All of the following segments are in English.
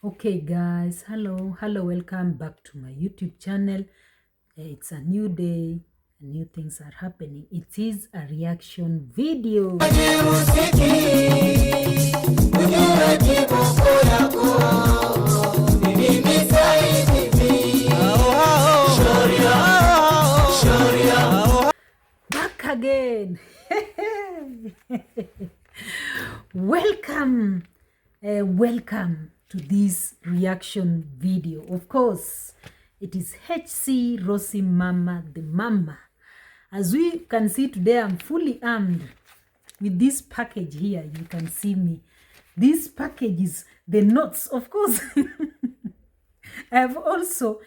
Okay guys, hello, welcome back to my YouTube channel. It's a new day, new things are happening. It is a reaction video. Back again. Welcome to this reaction video. Of course, it is HC Rosie Mama the Mama. As we can see today, I'm fully armed with this package here. You can see me. This package is the notes, of course. I've also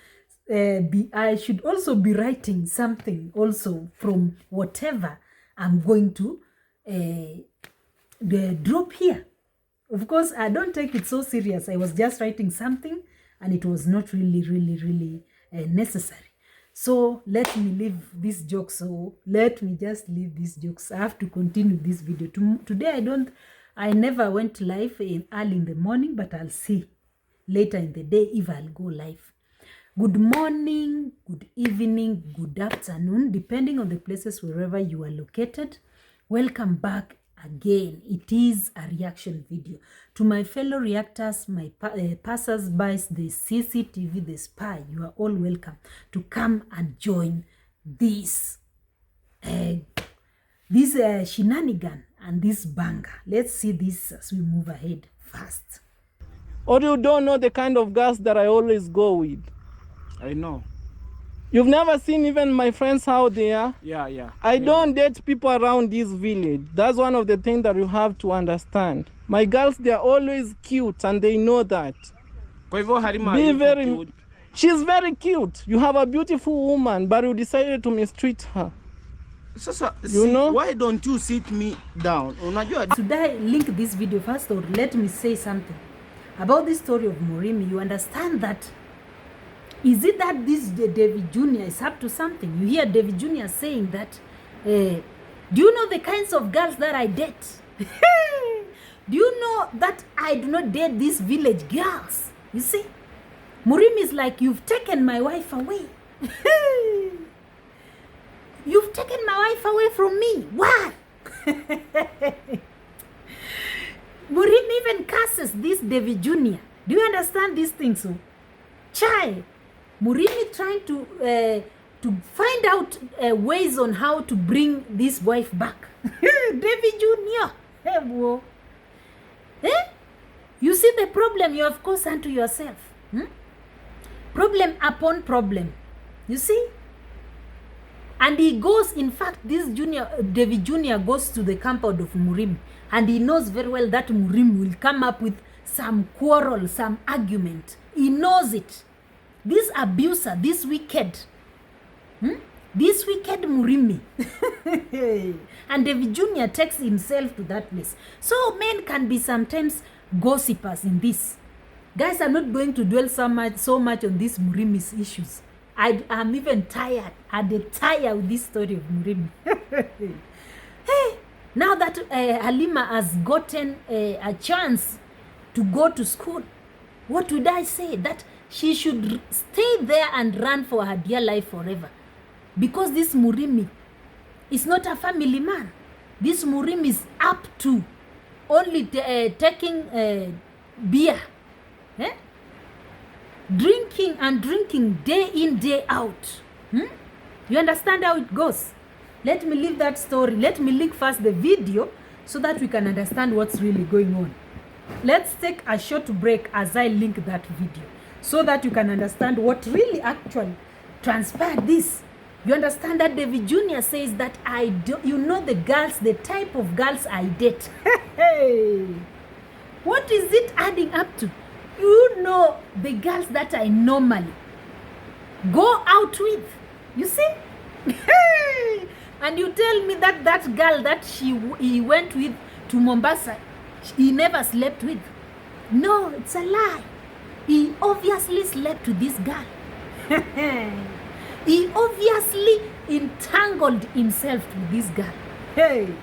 I should also be writing something also from whatever I'm going to drop here. Of course, I don't take it so serious. I was just writing something and it was not really necessary. So let me leave this joke. Let me just leave these jokes. I have to continue this video. Today I never went live early in the morning, but I'll see later in the day if I'll go live. Good morning, good evening, good afternoon, depending on the places wherever you are located. Welcome back again. It is a reaction video. To my fellow reactors, my passers-by, the CCTV, the spy, you are all welcome to come and join this shenanigan and this banger. Let's see this as we move ahead fast. Or you don't know the kind of girls that I always go with. I know. You've never seen even my friends how they are? Yeah. I don't date people around this village. That's one of the things that you have to understand. My girls, they are always cute and they know that. Halima, she's very cute. You have a beautiful woman, but you decided to mistreat her. You know? Why don't you sit me down? Should I link this video first, or let me say something about this story of murimi? You understand that? Is it that this Davy Jr. is up to something? You hear Davy Jr. saying that, do you know the kinds of girls that I date? Do you know that I do not date these village girls? You see? Murimi is like, you've taken my wife away. You've taken my wife away from me. Why? Murimi even curses this Davy Jr. Do you understand these things? So, Chai, Murimi trying to find out ways on how to bring this wife back. Davy Jr. Hey, whoa. You see the problem you have caused unto yourself. Problem upon problem. You see? And he goes, in fact, Davy Jr. goes to the compound of Murimi, and he knows very well that Murimi will come up with some quarrel, some argument. He knows it. This abuser, this wicked Murimi. And Davy Jr. takes himself to that place. So men can be sometimes gossipers in this. Guys, I'm not going to dwell so much on this Murimi's issues. I'm even tired. I'm tired with this story of Murimi. Hey, now that Halima has gotten a chance to go to school, what would I say? That she should stay there and run for her dear life forever. Because this Murimi is not a family man. This Murimi is up to only taking beer. Drinking day in, day out. You understand how it goes? Let me leave that story. Let me link first the video so that we can understand what's really going on. Let's take a short break as I link that video so that you can understand what really actually transpired this. You understand that Davy Jr. says that you know the girls, the type of girls I date. What is it adding up to? You know the girls that I normally go out with. You see? And you tell me that that girl that he went with to Mombasa, he never slept with. No, it's a lie. He obviously slept with this girl. He obviously entangled himself with this girl. Hey,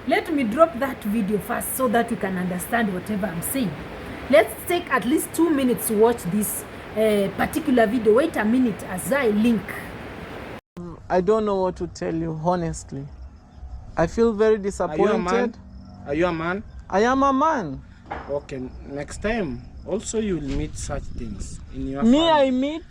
let me drop that video first so that you can understand whatever I'm saying. Let's take at least 2 minutes to watch this particular video. Wait a minute as I link. I don't know what to tell you, honestly. I feel very disappointed. Are you a man? I am a man. Okay, next time also you will meet such things in your Me, family. I meet.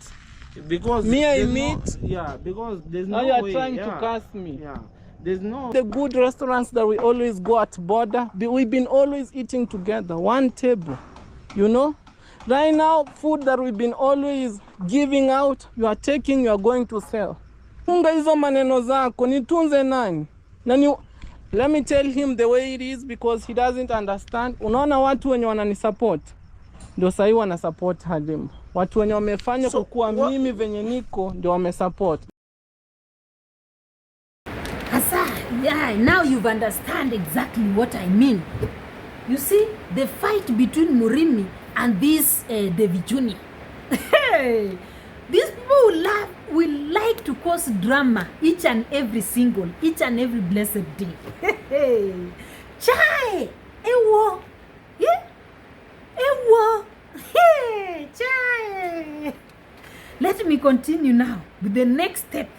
Because Me, I there's meet. Yeah, because there's Now no you are way. trying to curse me. Yeah, there's no. The good restaurants that we always go at border, we've been always eating together, one table, you know. Right now, food that we've been always giving out, you are taking, you are going to sell. Funga hizo maneno zako, nitunze nani? Nani? Let me tell him the way it is because he doesn't understand. Unaona watu wenye wananisupport ndio sahi wanasupport Halima. Watu wenye wamefanya kukua mimi venye niko ndio wamesupport. Asa, yeah, now you've understand exactly what I mean. You see, the fight between Murimi and this Davy Jr. Hey, these people will like to cause drama each and every blessed day. Hey, chai, ewo, yeah, ewo, hey, chai. Let me continue now with the next step.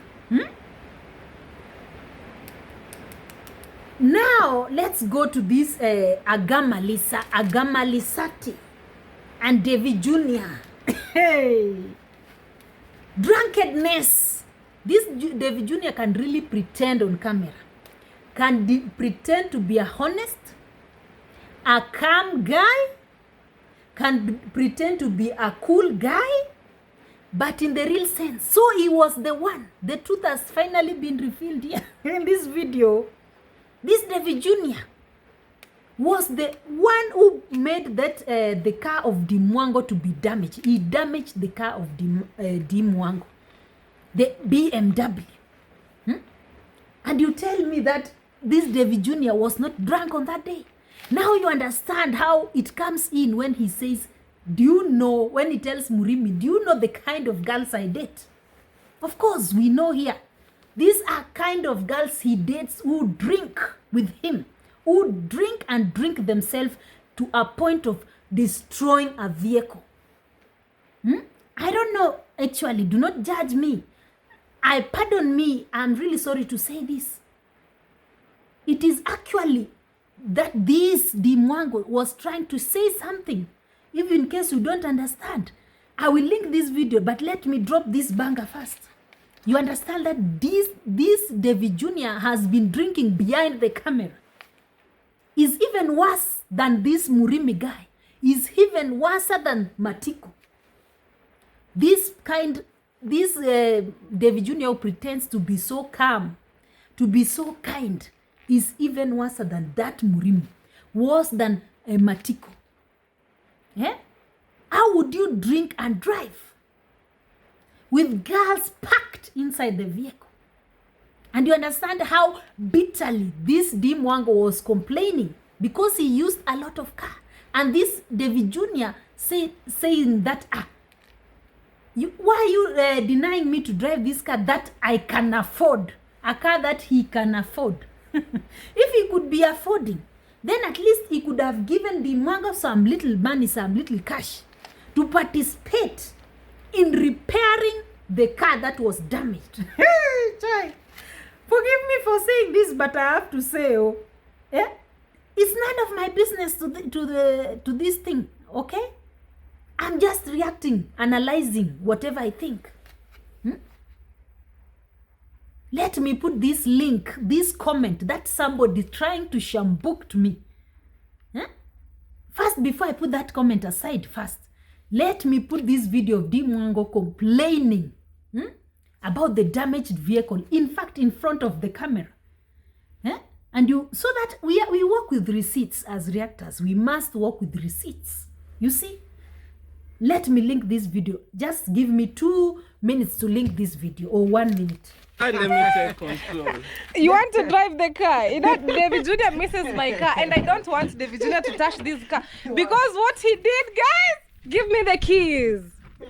Now, let's go to this Agamalisati and Davy Jr. Hey, drunkenness. This Davy Jr. can really pretend on camera. Can pretend to be a honest, a calm guy, can pretend to be a cool guy, but in the real sense. So he was the one. The truth has finally been revealed here in this video. This Davy Jr. was the one who made that the car of Di Mwango to be damaged. He damaged the car of Di Mwango, the BMW. And you tell me that this Davy Jr. was not drunk on that day. Now you understand how it comes in when he says, do you know, when he tells Murimi, do you know the kind of girls I date? Of course, we know here. These are kind of girls he dates who drink with him, who drink and drink themselves to a point of destroying a vehicle. I don't know, actually, do not judge me. Pardon me, I'm really sorry to say this. It is actually that this Di Mwango was trying to say something, even in case you don't understand. I will link this video, but let me drop this banger first. You understand that this Davy Jr. has been drinking behind the camera. Is even worse than this Murimi guy. Is even worse than Matiko. This Davy Jr. who pretends to be so calm, to be so kind, is even worse than that Murimi. Worse than Matiko. Yeah? How would you drink and drive with girls packed inside the vehicle? And you understand how bitterly this Di Mwango was complaining because he used a lot of car. And this Davy Jr. saying that, why are you denying me to drive this car that I can afford? A car that he can afford. If he could be affording, then at least he could have given Di Mwango some little money, some little cash to participate in repairing the car that was damaged. Hey, Chai. Forgive me for saying this, but I have to say, it's none of my business to this thing, okay? I'm just reacting, analyzing whatever I think. Let me put this link, this comment that somebody trying to shambuk to me. First, before I put that comment aside first, let me put this video of Di Mwango complaining about the damaged vehicle, in fact, in front of the camera. And so that we work with receipts as reactors. We must work with receipts. You see? Let me link this video. Just give me 2 minutes to link this video, or 1 minute. Let me take control. You want to drive the car. You know, Davy Jr. misses my car, and I don't want Davy Jr. to touch this car. Because what he did, guys, give me the keys.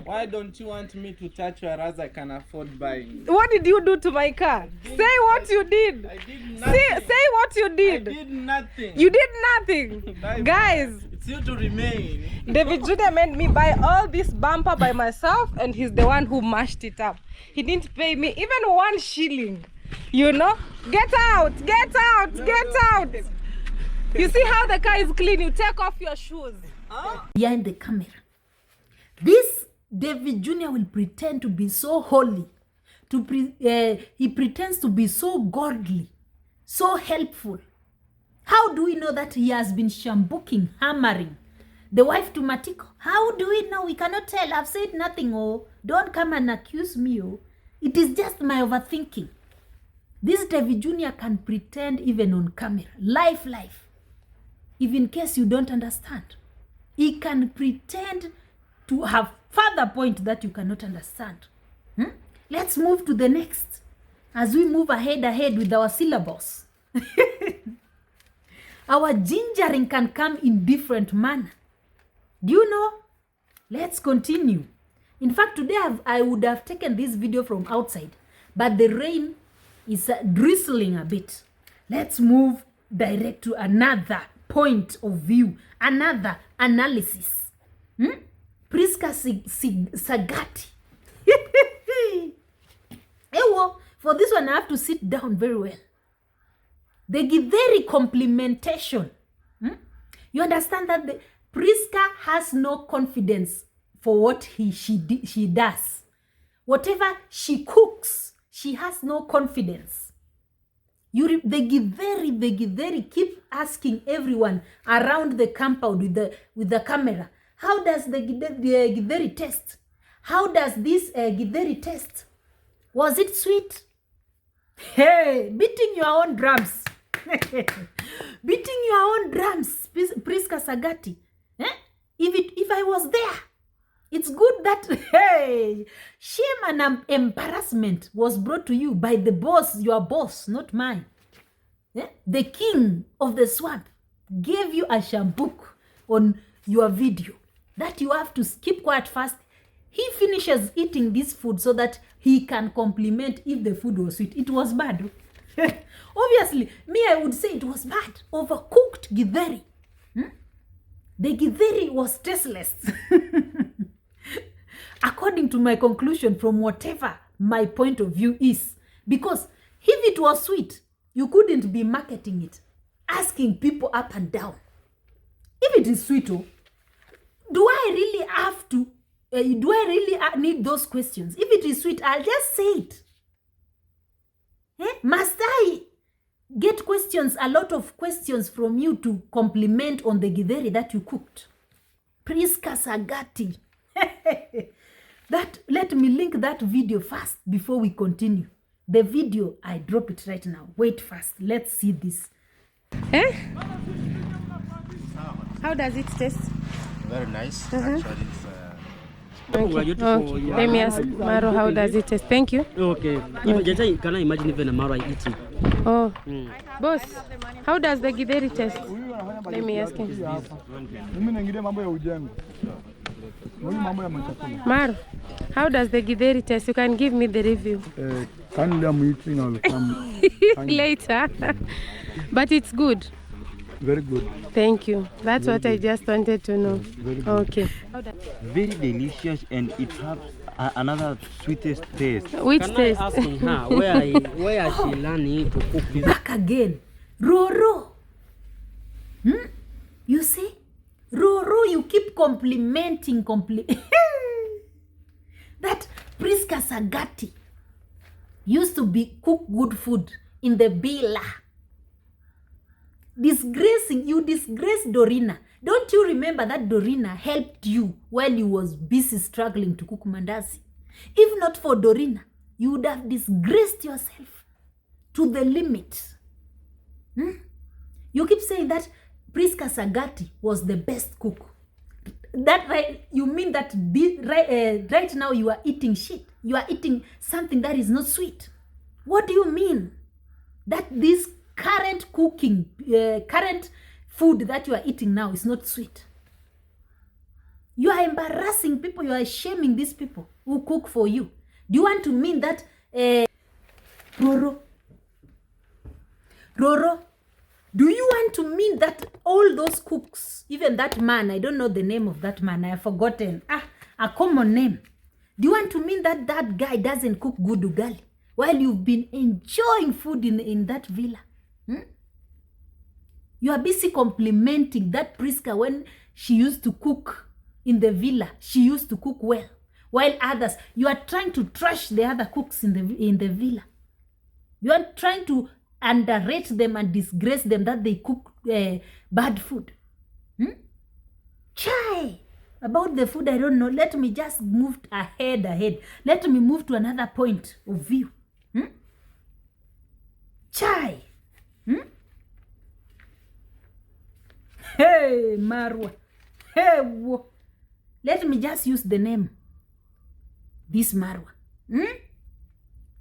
Why don't you want me to touch your as I can afford buying? What did you do to my car? Say what you did. I did nothing. Say what you I did. did nothing. You did nothing. Bye. Guys, It's you to remain. David Jr. made me buy all this bumper by myself, and he's the one who mashed it up. He didn't pay me even 1 shilling. You know? Get out! Get out! Get out! You see how the car is clean? You take off your shoes. Behind the camera, this David Jr. will pretend to be so holy, he pretends to be so godly, so helpful. How do we know that he has been shambuking, hammering the wife to Matiko? How do we know? We cannot tell. I've said nothing. Oh, don't come and accuse me. Oh, it is just my overthinking. This David Jr. can pretend even on camera, live. If in case you don't understand, he can pretend to have further point that you cannot understand. Let's move to the next as we move ahead with our syllabus. Our gingering can come in different manner. Do you know? Let's continue. In fact, today I would have taken this video from outside, but the rain is drizzling a bit. Let's move direct to another point of view, another analysis. Priska Sagati. Ewo, for this one I have to sit down very well. The Githeri complimentation. You understand that the Priska has no confidence for what she does. Whatever she cooks, she has no confidence. The Githeri keep asking everyone around the compound with the camera, how does the Githeri taste? How does this Githeri taste? Was it sweet? Hey, beating your own drums. Beating your own drums, Priska Sagati. If I was there, it's good that, hey, shame and embarrassment was brought to you by the boss, your boss, not mine. The king of the swamp gave you a shampoo on your video that you have to keep quiet fast. He finishes eating this food so that he can compliment if the food was sweet. It was bad. Obviously, me, I would say it was bad. Overcooked Githeri. The Githeri was tasteless. According to my conclusion from whatever my point of view is. Because if it was sweet, you couldn't be marketing it, asking people up and down. If it is sweet, do I really have to, do I really need those questions? If it is sweet, I'll just say it. Must I get questions, a lot of questions from you to compliment on the Githeri that you cooked? Priska Sagati. Let me link that video first before we continue. The video, I drop it right now. Wait first. Let's see this. How does it taste? Very nice. Actually, it's Let me ask Maro, how does it taste? Thank you. Okay. Even can I imagine even Maro eating? Oh, boss, how does the Githeri taste? Let me ask him. Maro, how does the Githeri taste? You can give me the review. Kindly, I'm eating. I'll come later. But it's good. Very good. Thank you. That's what I just wanted to know. Okay. very delicious and it has another sweetest taste. Which Can taste? I ask her where she learning to cook this? Back again. Roro. You see? Roro, you keep complimenting. That Priska Sagati used to cook good food in the Bila. You disgraced Dorina. Don't you remember that Dorina helped you while you was busy struggling to cook mandazi? If not for Dorina, you would have disgraced yourself to the limit. You keep saying that Priska Sagati was the best cook. That right? You mean that right now you are eating shit? You are eating something that is not sweet. What do you mean? That this current current food that you are eating now is not sweet? You are are embarrassing people. You are shaming these people who cook for you. Do you want to mean that Roro, do you want to mean that all those cooks, even that man, I don't know the name of that man, I have forgotten, a common name. Do you want to mean that that guy doesn't cook good ugali while you've been enjoying food in that villa? You are busy complimenting that Priska when she used to cook in the villa. She used to cook well. While others, you are trying to trash the other cooks in the villa. You are trying to underrate them and disgrace them that they cook bad food. Chai! About the food, I don't know. Let me just move ahead. Let me move to another point of view. Chai! Hey, Marwa. Hey, wo. Let me just use the name. This Marwa.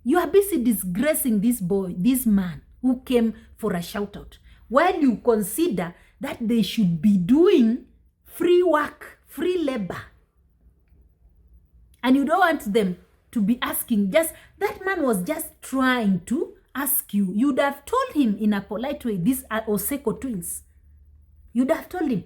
You are busy disgracing this boy, this man who came for a shout out, while you consider that they should be doing free work, free labor. And you don't want them to be asking, just, that man was just trying to ask you. You'd have told him in a polite way, these are Oseko twins. You'd have told him,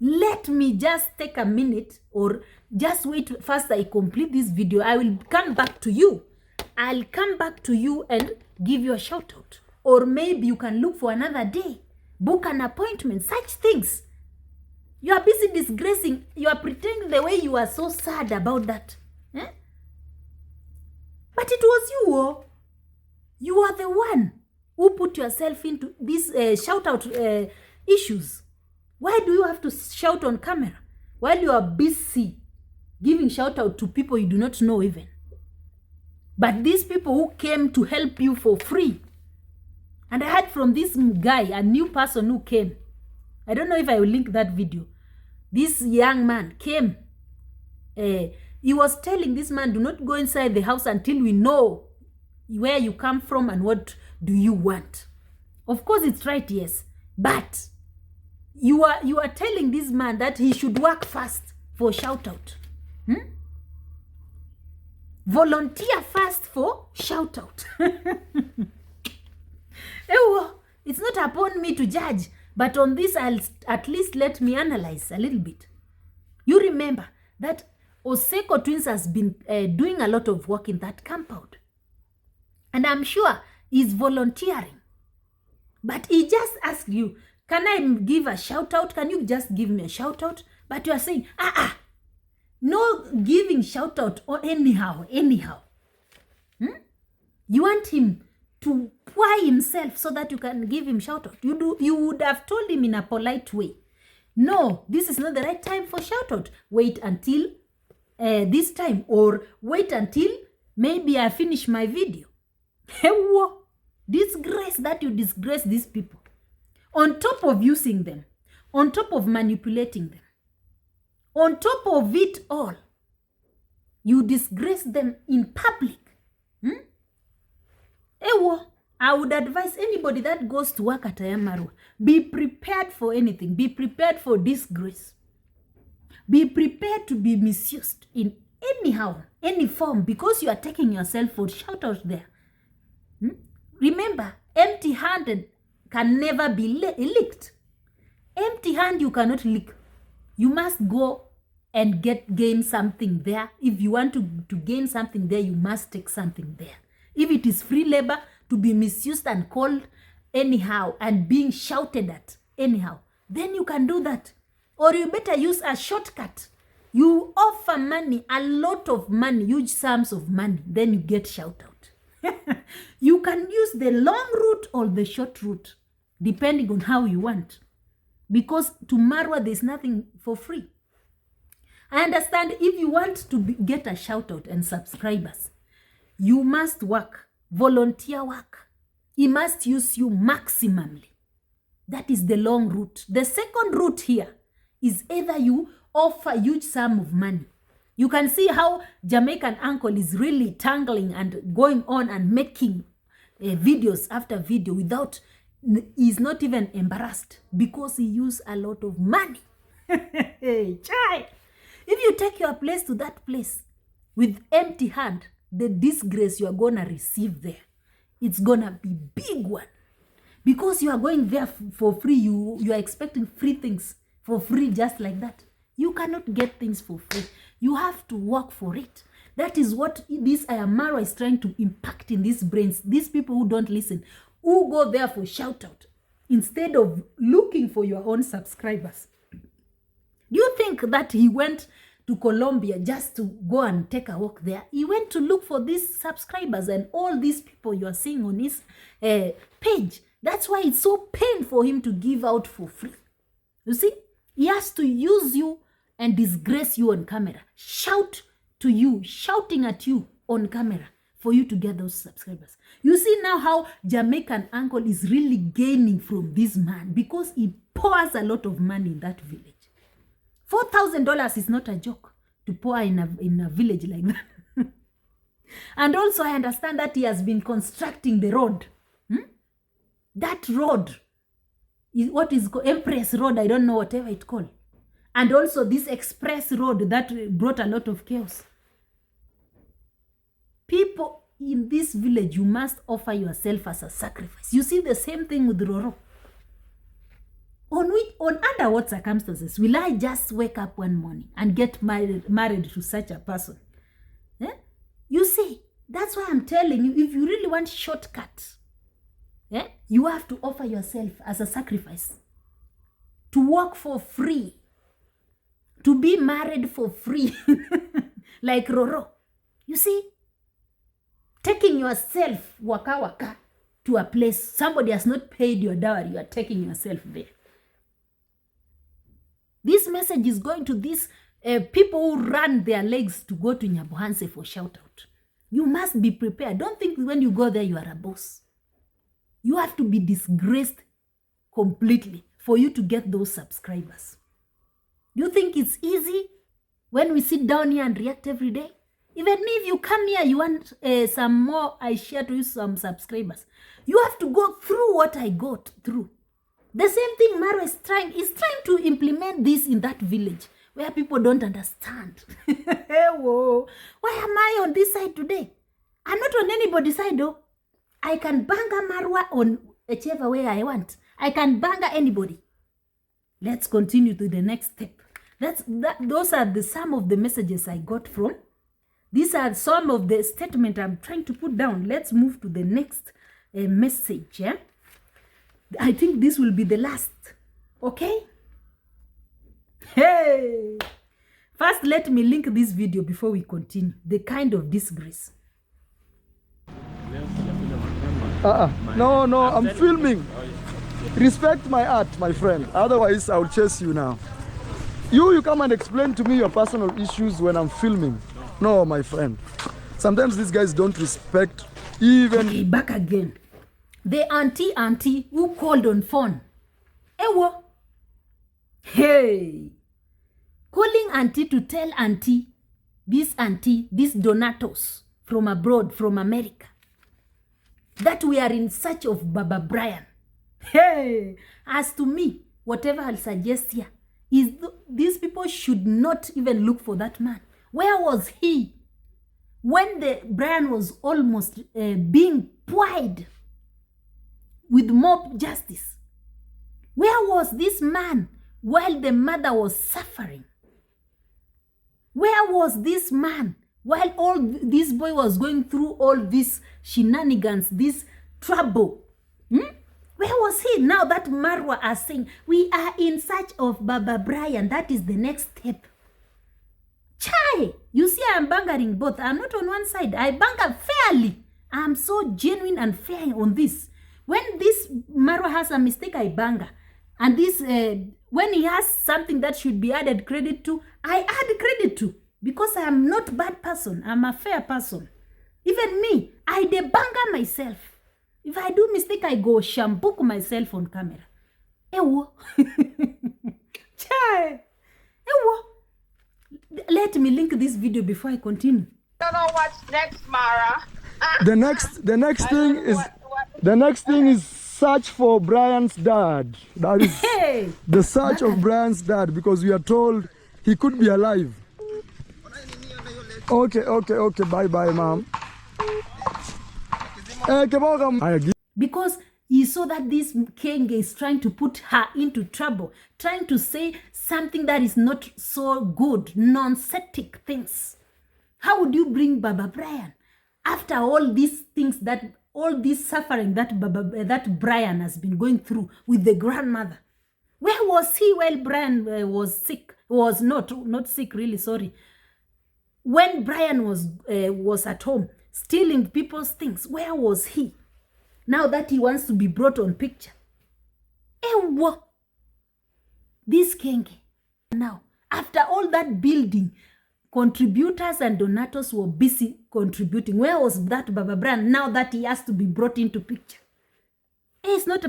let me just take a minute, or just wait first I complete this video. I will come back to you. I'll come back to you and give you a shout out. Or maybe you can look for another day. Book an appointment, such things. You are busy disgracing. You are pretending the way you are so sad about that. But it was you. You are the one who put yourself into these shout out issues. Why do you have to shout on camera while you are busy giving shout out to people you do not know even? But these people who came to help you for free. And I heard from this guy, a new person who came. I don't know if I will link that video. This young man came. He was telling this man, do not go inside the house until we know where you come from and what do you want. Of course it's right, yes. But you are telling this man that he should work fast for shout out. Volunteer fast for shout out. It's not upon me to judge, but on this, at least let me analyze a little bit. You remember that Oseko Twins has been doing a lot of work in that compound. And I'm sure he's volunteering. But he just asked you, can I give a shout out? Can you just give me a shout out? But you are saying, no giving shout out or anyhow. You want him to pour himself so that you can give him shout out. You would have told him in a polite way, no, this is not the right time for shout out. Wait until this time, or wait until maybe I finish my video. Disgrace that you disgrace these people. On top of using them, on top of manipulating them, on top of it all, you disgrace them in public. I would advise anybody that goes to work at Ayamarwa, be prepared for anything. Be prepared for disgrace. Be prepared to be misused in any form, because you are taking yourself for shout out there. Remember, empty-handed can never be licked. Empty hand you cannot lick. You must go and gain something there. If you want to gain something there, you must take something there. If it is free labor to be misused and called anyhow and being shouted at anyhow, then you can do that. Or you better use a shortcut. You offer money, a lot of money, huge sums of money, then you get shout out. You can use the long route or the short route, depending on how you want. Because to Marwa, there's nothing for free. I understand if you want to get a shout out and subscribers, you must work, volunteer work. He must use you maximally. That is the long route. The second route here is either you offer huge sum of money. You can see how Jamaican uncle is really tangling and going on and making videos after video without, he's not even embarrassed, because he used a lot of money. Hey, child. If you take your place to that place with empty hand, the disgrace you are going to receive there, it's going to be big one. Because you are going there for free, you are expecting free things for free just like that. You cannot get things for free. You have to work for it. That is what this Ayamaro is trying to impact in these brains. These people who don't listen, who go there for shout out instead of looking for your own subscribers. Do you think that he went to Colombia just to go and take a walk there? He went to look for these subscribers and all these people you are seeing on his page. That's why it's so painful for him to give out for free. You see, he has to use you and disgrace you on camera. Shout to you, shouting at you on camera for you to get those subscribers. You see now how Jamaican uncle is really gaining from this man because he pours a lot of money in that village. $4,000 is not a joke to pour in a village like that. And also I understand that he has been constructing the road. That road is what is called Empress Road. I don't know whatever it's called. And also this express road that brought a lot of chaos. People in this village, you must offer yourself as a sacrifice. You see the same thing with Roro. On under what circumstances will I just wake up one morning and get married to such a person? You see, that's why I'm telling you, if you really want shortcuts, you have to offer yourself as a sacrifice. To work for free. To be married for free. Like Roro. You see? Taking yourself waka waka to a place. Somebody has not paid your dowry. You are taking yourself there. This message is going to these people who run their legs to go to Nyabohanse for shout out. You must be prepared. Don't think when you go there you are a boss. You have to be disgraced completely for you to get those subscribers. You think it's easy when we sit down here and react every day? Even me, if you come here, you want some more, I share to you some subscribers. You have to go through what I got through. The same thing Maro is trying to implement this in that village where people don't understand. Whoa. Why am I on this side today? I'm not on anybody's side though. I can banga Marwa on whichever way I want. I can banga anybody. Let's continue to the next step. Those are some of the messages I got from. These are some of the statements I'm trying to put down. Let's move to the next message. Yeah? I think this will be the last. Okay? Hey! First, let me link this video before we continue. The kind of disgrace. No, I'm filming. Respect my art, my friend. Otherwise, I'll chase you now. You come and explain to me your personal issues when I'm filming. No, my friend. Sometimes these guys don't respect even... Okay, back again. The auntie who called on phone. Ewo. Hey. Calling auntie to tell auntie, this Donatos from abroad, from America, that we are in search of Baba Brian. Hey, as to me, whatever I'll suggest here is these people should not even look for that man. Where was he when the Brian was almost being plied with mob justice? Where was this man while the mother was suffering? Where was this man while all this boy was going through all these shenanigans, this trouble? Where was he? Now that Marwa are saying, we are in search of Baba Brian. That is the next step. Chai! You see, I'm bangering both. I'm not on one side. I banga fairly. I'm so genuine and fair on this. When this Marwa has a mistake, I banga. And this, when he has something that should be added credit to, I add credit to. Because I am not a bad person. I'm a fair person. Even me, I debanga myself. If I do mistake, I go shampoo myself on camera. Ewo. Chai. Ewo. Let me link this video before I continue. I don't know what's next, Mara. The next thing is search for Brian's dad. That is Hey! the search of Brian's dad, because we are told he could be alive. Okay, bye, ma'am. Because he saw that this king is trying to put her into trouble, trying to say something that is not so good, nonsensical things. How would you bring Baba Brian after all these things, that all this suffering that Brian has been going through with the grandmother? Where was he while Brian was sick? Was not sick, really, sorry. When Brian was at home stealing people's things, where was he? Now that he wants to be brought on picture. Ewa! This king. Now, after all that building, contributors and donators were busy contributing. Where was that Baba Brian now that he has to be brought into picture? It's not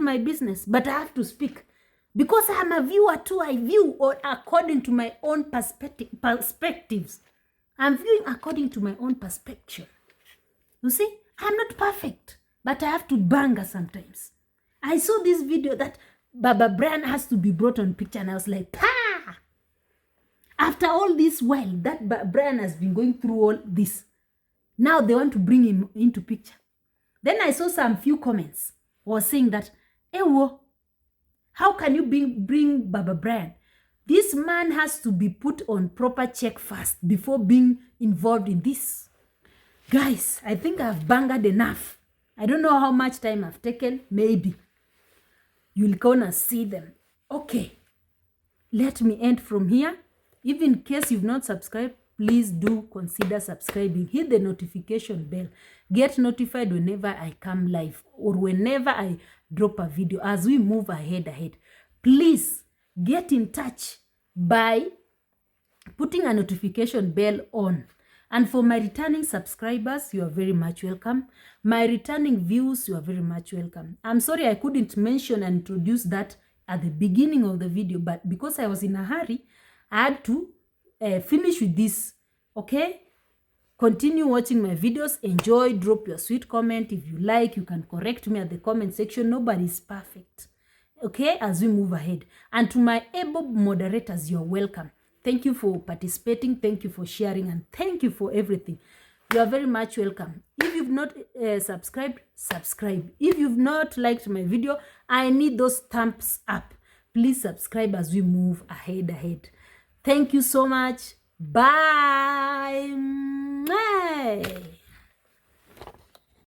my business, but I have to speak. Because I'm a viewer too. I view according to my own perspectives. I'm viewing according to my own perspective. You see, I'm not perfect, but I have to banga sometimes. I saw this video that Baba Brian has to be brought on picture, and I was like, pa! After all this while that Brian has been going through all this, now they want to bring him into picture. Then I saw some few comments was saying that, Ewo, how can you bring Baba Brian? This man has to be put on proper check first before being involved in this. Guys, I think I've bangered enough. I don't know how much time I've taken. Maybe you'll gonna see them. Okay, let me end from here. If in case you've not subscribed, please do consider subscribing. Hit the notification bell. Get notified whenever I come live or whenever I drop a video as we move ahead. Please get in touch by putting a notification bell on. And for my returning subscribers, you are very much welcome. My returning views, you are very much welcome. I'm sorry I couldn't mention and introduce that at the beginning of the video, but because I was in a hurry, I had to finish with this. Okay? Continue watching my videos. Enjoy. Drop your sweet comment. If you like, you can correct me at the comment section. Nobody's perfect. Okay? As we move ahead. And to my able moderators, you're welcome. Thank you for participating. Thank you for sharing. And thank you for everything. You are very much welcome. If you've not subscribed, subscribe. If you've not liked my video, I need those thumbs up. Please subscribe as we move ahead. Thank you so much. Bye.